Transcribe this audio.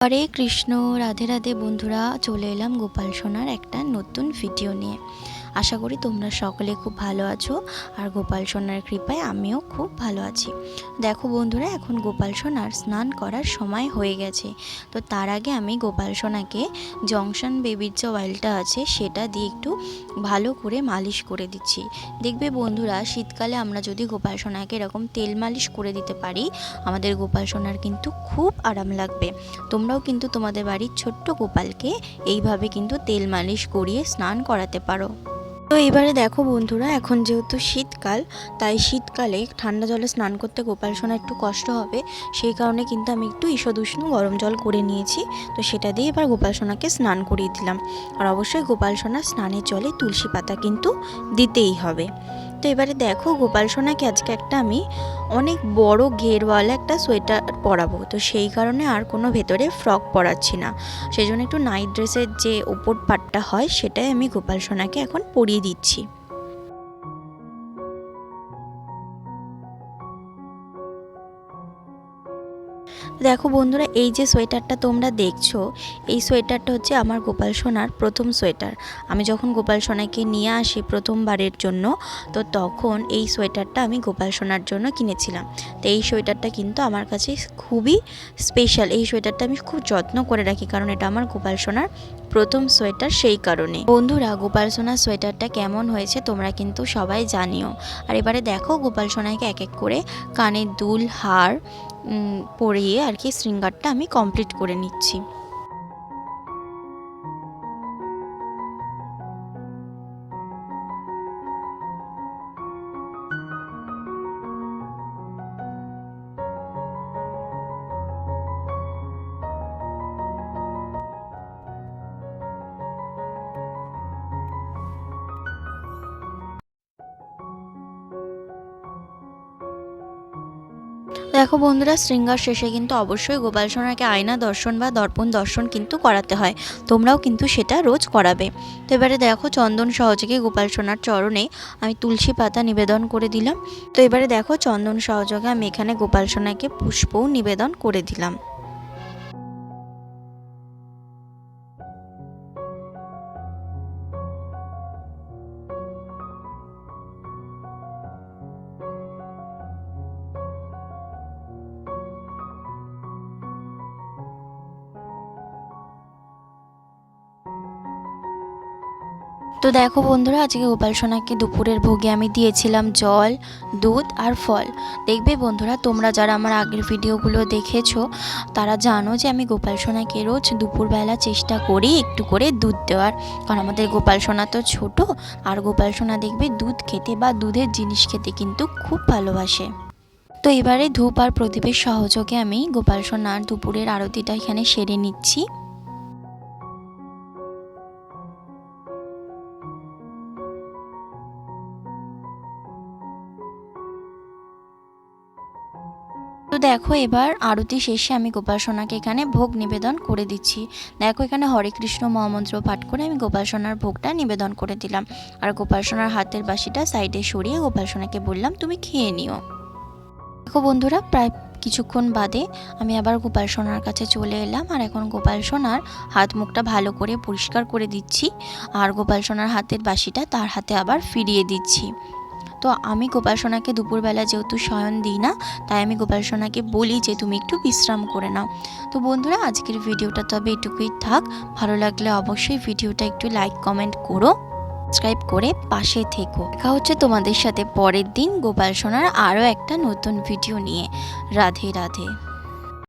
হরে কৃষ্ণ। রাধে রাধে বন্ধুরা, চলে এলাম গোপাল সোনার একটা নতুন ভিডিও নিয়ে। আশা করি তোমরা সকলে খুব ভালো আছো, আর গোপাল সোনার কৃপায় আমিও খুব ভালো আছি। দেখো বন্ধুরা, এখন গোপাল সোনার স্নান করার সময় হয়ে গেছে। তো তার আগে আমি গোপাল সোনাকে জংশন বেবির যে অয়েলটা আছে সেটা দিয়ে একটু ভালো করে মালিশ করে দিচ্ছি। দেখবে বন্ধুরা, শীতকালে আমরা যদি গোপাল সোনাকে এরকম তেল মালিশ করে দিতে পারি, আমাদের গোপাল সোনার কিন্তু খুব আরাম লাগবে। তোমরাও কিন্তু তোমাদের বাড়ির ছোট্ট গোপালকে এইভাবে কিন্তু তেল মালিশ করিয়ে স্নান করাতে পারো। তো এবারে দেখো বন্ধুরা, এখন যেহেতু শীতকাল, তাই শীতকালে ঠান্ডা জলে স্নান করতে গোপাল সোনা একটু কষ্ট হবে, সেই কারণে কিন্তু আমি একটু ঈষদ উষ্ণ গরম জল করে নিয়েছি। তো সেটা দিয়ে এবার গোপাল সোনাকে স্নান করিয়ে দিলাম। আর অবশ্যই গোপাল সোনার স্নানের জলে তুলসী পাতা কিন্তু দিতেই হবে। তো এবারে দেখো, গোপাল সোনাকে আজকে একটা আমি অনেক বড় ঘেরওয়ালা একটা সোয়েটার পরাবো। তো সেই কারণে আর কোনো ভেতরে ফ্রক পরাচ্ছি না, সেই জন্য একটু নাইট ড্রেসের যে ওপর পাটটা হয় সেটাই আমি গোপাল সোনাকে এখন পরিয়ে দিচ্ছি। দেখো বন্ধুরা, এই যে সোয়েটারটা তোমরা দেখছো, এই সোয়েটারটা হচ্ছে আমার গোপাল সোনার প্রথম সোয়েটার। আমি যখন গোপাল সোনাকে নিয়ে আসি প্রথমবারের জন্য, তো তখন এই সোয়েটারটা আমি গোপাল সোনার জন্য কিনেছিলাম। তো এই সোয়েটারটা কিন্তু আমার কাছে খুবই স্পেশাল। এই সোয়েটারটা আমি খুব যত্ন করে রাখি, কারণ এটা আমার গোপাল সোনার প্রথম সোয়েটার। সেই কারণে বন্ধুরা, গোপাল সোনার সোয়েটারটা কেমন হয়েছে তোমরা কিন্তু সবাই জানিও। আর এবারে দেখো, গোপাল সোনাকে এক এক করে কানের দুল, হার পরিয়ে আর কি শৃঙ্গারটা আমি কমপ্লিট করে নিচ্ছি। দেখো বন্ধুরা, শৃঙ্গার শেষে কিন্তু অবশ্যই গোপাল সোনাকে আয়না দর্শন বা দর্পণ দর্শন কিন্তু করাতে হয়। তোমরাও কিন্তু সেটা রোজ করাবে। তো এবারে দেখো, চন্দন সহযোগে গোপাল সোনার চরণে আমি তুলসী পাতা নিবেদন করে দিলাম। তো এবারে দেখো, চন্দন সহযোগে আমি এখানে গোপাল সোনাকে পুষ্পও নিবেদন করে দিলাম। তো দেখো বন্ধুরা, আজকে গোপাল সোনাকে দুপুরের ভোগে আমি দিয়েছিলাম জল, দুধ আর ফল। দেখবে বন্ধুরা, তোমরা যারা আমার আগের ভিডিওগুলো দেখেছো তারা জানো যে আমি গোপাল সোনাকে রোজ দুপুরবেলা চেষ্টা করি একটু করে দুধ দেওয়ার, কারণ আমাদের গোপাল সোনা তো ছোট, আর গোপাল সোনা দেখবে দুধ খেতে বা দুধের জিনিস খেতে কিন্তু খুব ভালোবাসে। তো এবারে ধূপ আর প্রদীপের সহযোগে আমি গোপাল সোনার দুপুরের আরতিটা এখানে সেরে নিচ্ছি। তো দেখো, এবার আরতি শেষে আমি গোপাল সোনাকে এখানে ভোগ নিবেদন করে দিচ্ছি। দেখো, এখানে হরে কৃষ্ণ মহামন্ত্র পাঠ করে আমি গোপাল সোনার ভোগটা নিবেদন করে দিলাম। আর গোপাল সোনার হাতের বাঁশিটা সাইডে সরিয়ে গোপাল সোনাকে বললাম, তুমি খেয়ে নিও। দেখো বন্ধুরা, প্রায় কিছুক্ষণ বাদে আমি আবার গোপাল সোনার কাছে চলে এলাম। আর এখন গোপাল সোনার হাত মুখটা ভালো করে পরিষ্কার করে দিচ্ছি, আর গোপাল সোনার হাতের বাঁশিটা তার হাতে আবার ফিরিয়ে দিচ্ছি। তো আমি গোপাল সোনাকে দুপুরবেলা যেহেতু শয়ন দিই না, তাই আমি গোপাল সোনাকে বলি যে তুমি একটু বিশ্রাম করে নাও। তো বন্ধুরা, আজকের ভিডিওটা তবে এটুকুই থাক। ভালো লাগলে অবশ্যই ভিডিওটা একটু লাইক কমেন্ট করো, সাবস্ক্রাইব করে পাশে থেকো। দেখা হচ্ছে তোমাদের সাথে পরের দিন গোপাল সোনার আরও একটা নতুন ভিডিও নিয়ে। রাধে রাধে।